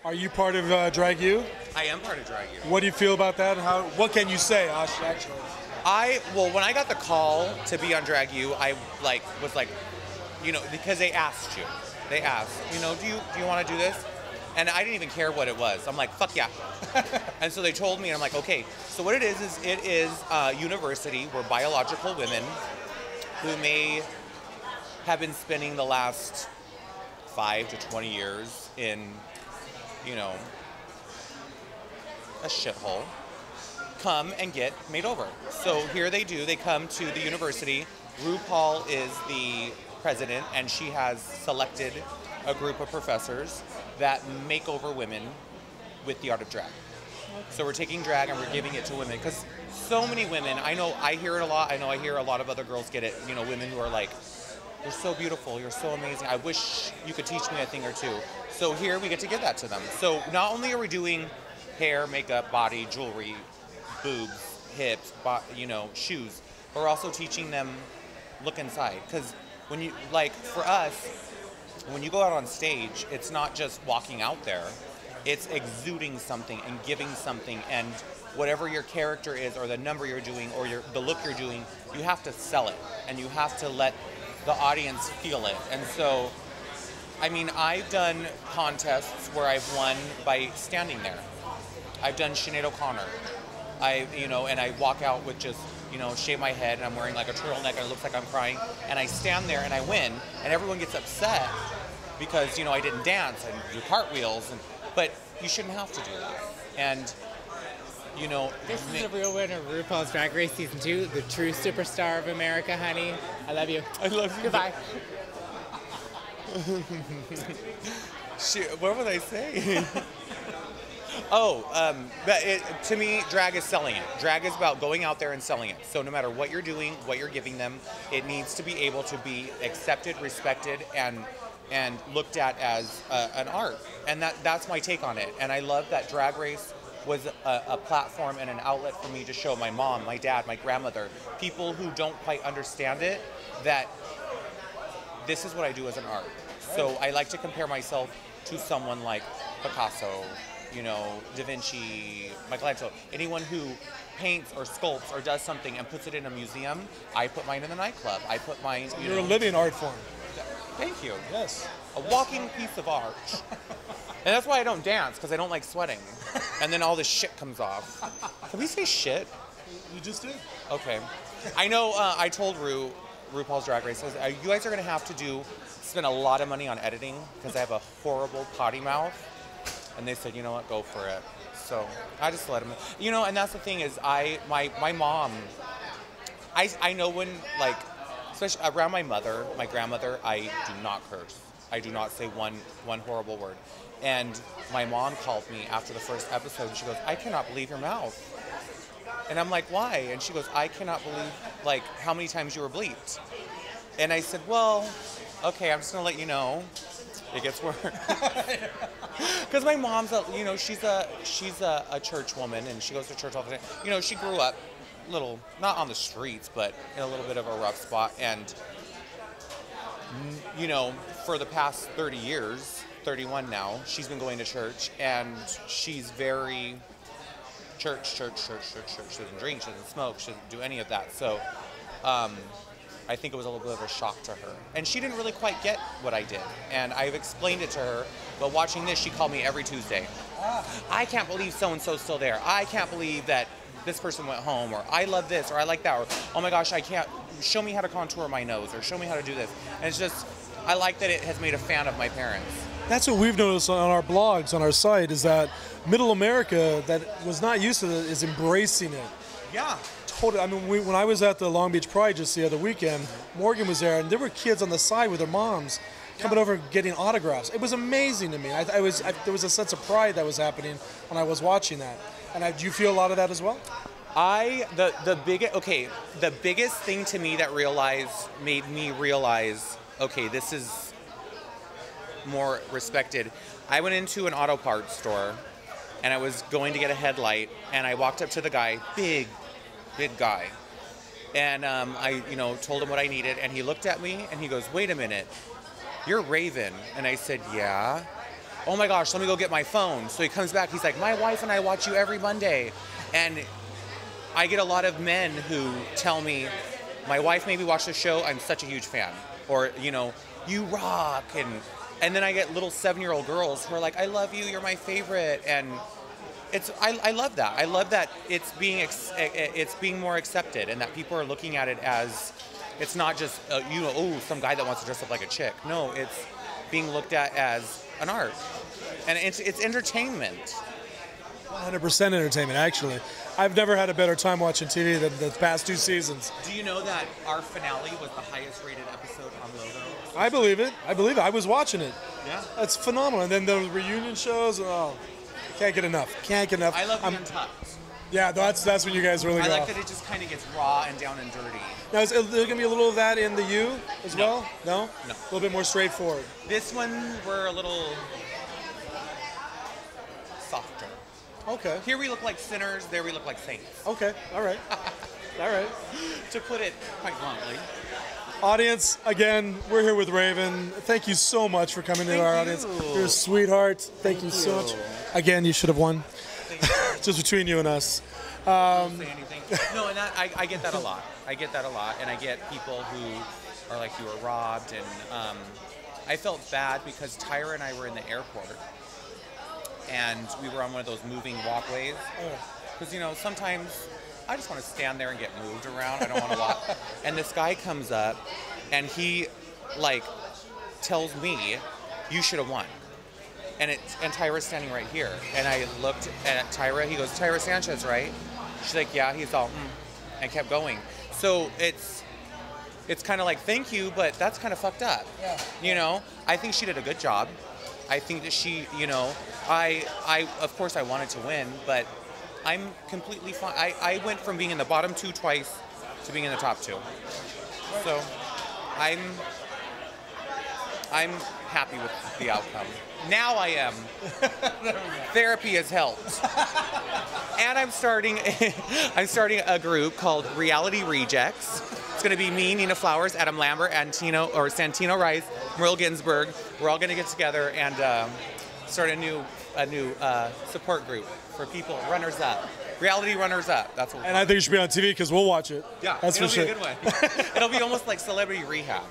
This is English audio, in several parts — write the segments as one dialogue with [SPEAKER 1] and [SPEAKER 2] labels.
[SPEAKER 1] Are you part of Drag U?
[SPEAKER 2] I am part of Drag U.
[SPEAKER 1] What do you feel about that? What can you say, Ash, actually?
[SPEAKER 2] Well, when I got the call to be on Drag U, I was like, because they asked you. They asked, do you want to do this? And I didn't even care what it was. I'm like, fuck yeah. And so they told me, and I'm like, okay. So what it is it is a university where biological women who may have been spending the last 5 to 20 years in, a shithole, come and get made over. So here they do. They come to the university. RuPaul is the president, and she has selected a group of professors that make over women with the art of drag. So we're taking drag and we're giving it to women, because so many women, I hear it a lot. I hear a lot of other girls get it, women who are like, you're so beautiful, you're so amazing, I wish you could teach me a thing or two. So here we get to give that to them. So not only are we doing hair, makeup, body, jewelry, boobs, hips, shoes, but we're also teaching them look inside. Because for us, when you go out on stage, it's not just walking out there, it's exuding something and giving something, and whatever your character is or the number you're doing or the look you're doing, you have to sell it and you have to let the audience feel it. And so, I've done contests where I've won by standing there. I've done Sinead O'Connor. And I walk out with just, shave my head, and I'm wearing like a turtleneck and it looks like I'm crying, and I stand there and I win, and everyone gets upset because, I didn't dance and do cartwheels, but you shouldn't have to do that. And,
[SPEAKER 3] This is the real winner of RuPaul's Drag Race Season 2, the true superstar of America, honey. I love you.
[SPEAKER 2] I love you.
[SPEAKER 3] Goodbye.
[SPEAKER 2] What would I say? To me, drag is selling it. Drag is about going out there and selling it. So no matter what you're doing, what you're giving them, it needs to be able to be accepted, respected, and looked at as an art. And that's my take on it. And I love that Drag Race was a platform and an outlet for me to show my mom, my dad, my grandmother, people who don't quite understand it, that this is what I do as an art. So I like to compare myself to someone like Picasso, Da Vinci, Michelangelo, anyone who paints or sculpts or does something and puts it in a museum. I put mine in the nightclub. I put mine,
[SPEAKER 1] You're a living art form.
[SPEAKER 2] Thank you.
[SPEAKER 1] Yes.
[SPEAKER 2] A walking piece of art. And that's why I don't dance, because I don't like sweating. And then all this shit comes off. Can we say shit?
[SPEAKER 1] You just did.
[SPEAKER 2] Okay. I know I told RuPaul's Drag Race, you guys are going to have to spend a lot of money on editing, because I have a horrible potty mouth. And they said, you know what, go for it. So I just let them, and that's the thing is my mom, I know when, especially around my mother, my grandmother, I do not curse. I do not say one horrible word. And my mom called me after the first episode, and she goes, I cannot believe your mouth. And I'm like, why? And she goes, I cannot believe, how many times you were bleeped. And I said, well, okay, I'm just going to let you know. It gets worse. Because my mom's, she's a church woman, and she goes to church all the time. She grew up not on the streets, but in a little bit of a rough spot. And, for the past 30 years, 31 now, she's been going to church, and she's very church. She doesn't drink, she doesn't smoke, she doesn't do any of that. So I think it was a little bit of a shock to her. And she didn't really quite get what I did. And I've explained it to her, but watching this, she called me every Tuesday. I can't believe so-and-so's still there. I can't believe that this person went home, or I love this, or I like that, or oh my gosh, I can't, show me how to contour my nose, or show me how to do this. And it's just, I like that it has made a fan of my parents.
[SPEAKER 1] That's what we've noticed on our blogs, on our site, is that Middle America that was not used to it is embracing it.
[SPEAKER 2] Yeah.
[SPEAKER 1] Totally. When I was at the Long Beach Pride just the other weekend, Morgan was there, and there were kids on the side with their moms coming over and getting autographs. It was amazing to me. There was a sense of pride that was happening when I was watching that. And do you feel a lot of that as well?
[SPEAKER 2] The biggest thing to me that made me realize, okay, this is more respected. I went into an auto parts store, and I was going to get a headlight, and I walked up to the guy, big guy, and I told him what I needed, and he looked at me and he goes, wait a minute, you're Raven. And I said, yeah. oh my gosh, let me go get my phone. So he comes back, he's like, my wife and I watch you every Monday. And I get a lot of men who tell me, my wife made me watch the show, I'm such a huge fan. Or, you know, you rock. And then I get little 7-year-old girls who are like, I love you, you're my favorite. And I love that. I love that it's being more accepted, and that people are looking at it as, it's not just, you know, oh, some guy that wants to dress up like a chick. No, it's being looked at as an art. And it's entertainment.
[SPEAKER 1] 100% entertainment, actually. I've never had a better time watching TV than the past 2 seasons.
[SPEAKER 2] Do you know that our finale was the highest rated episode on Logo?
[SPEAKER 1] I believe it. I believe it. I was watching it.
[SPEAKER 2] Yeah.
[SPEAKER 1] That's phenomenal. And then the reunion shows, oh, can't get enough. Can't get enough.
[SPEAKER 2] I love the Untucked.
[SPEAKER 1] Yeah, that's when you guys really
[SPEAKER 2] I
[SPEAKER 1] go.
[SPEAKER 2] like that it just kind of gets raw and down and dirty.
[SPEAKER 1] Now, is there going to be a little of that in the U as well? No?
[SPEAKER 2] No.
[SPEAKER 1] A little bit more straightforward.
[SPEAKER 2] This one, we're a little softer.
[SPEAKER 1] Okay.
[SPEAKER 2] Here we look like sinners, there we look like saints.
[SPEAKER 1] Okay. All right. All right.
[SPEAKER 2] To put it quite bluntly.
[SPEAKER 1] Audience, again, we're here with Raven. Thank you so much for coming to our audience. You're a sweetheart. Thank you so much. Again, you should have won. Just between you and us.
[SPEAKER 2] Don't say anything. No, and I get that a lot. I get that a lot, and I get people who are like, you were robbed, and I felt bad because Tyra and I were in the airport, and we were on one of those moving walkways. Because, you know, sometimes I just want to stand there and get moved around. I don't want to walk. And this guy comes up, and he, like, tells me, you should have won. And Tyra's standing right here. And I looked at Tyra. He goes, Tyra Sanchez, right? She's like, yeah. He's all, and kept going. So it's kind of like, thank you, but that's kind of fucked up.
[SPEAKER 1] Yeah.
[SPEAKER 2] You know, I think she did a good job. I think that she, you know, I of course I wanted to win, but I'm completely fine. I went from being in the bottom 2 twice to being in the top 2. So I'm happy with the outcome. Now I am. Therapy has helped. And I'm starting a group called Reality Rejects. It's going to be me, Nina Flowers, Adam Lambert, and Santino Rice, Merle Ginsburg. We're all going to get together and start a new support group for people, runners up. Reality runners up. That's what.
[SPEAKER 1] And I think you should be on TV because we'll watch it.
[SPEAKER 2] Yeah,
[SPEAKER 1] that's for sure.
[SPEAKER 2] It'll be a good one. It'll be almost like Celebrity Rehab,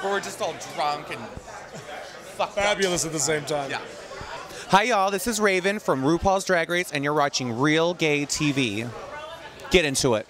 [SPEAKER 2] where we're just all drunk and fucked
[SPEAKER 1] Fabulous at the same time.
[SPEAKER 2] Yeah. Hi, y'all. This is Raven from RuPaul's Drag Race, and you're watching Real Gay TV. Get into it.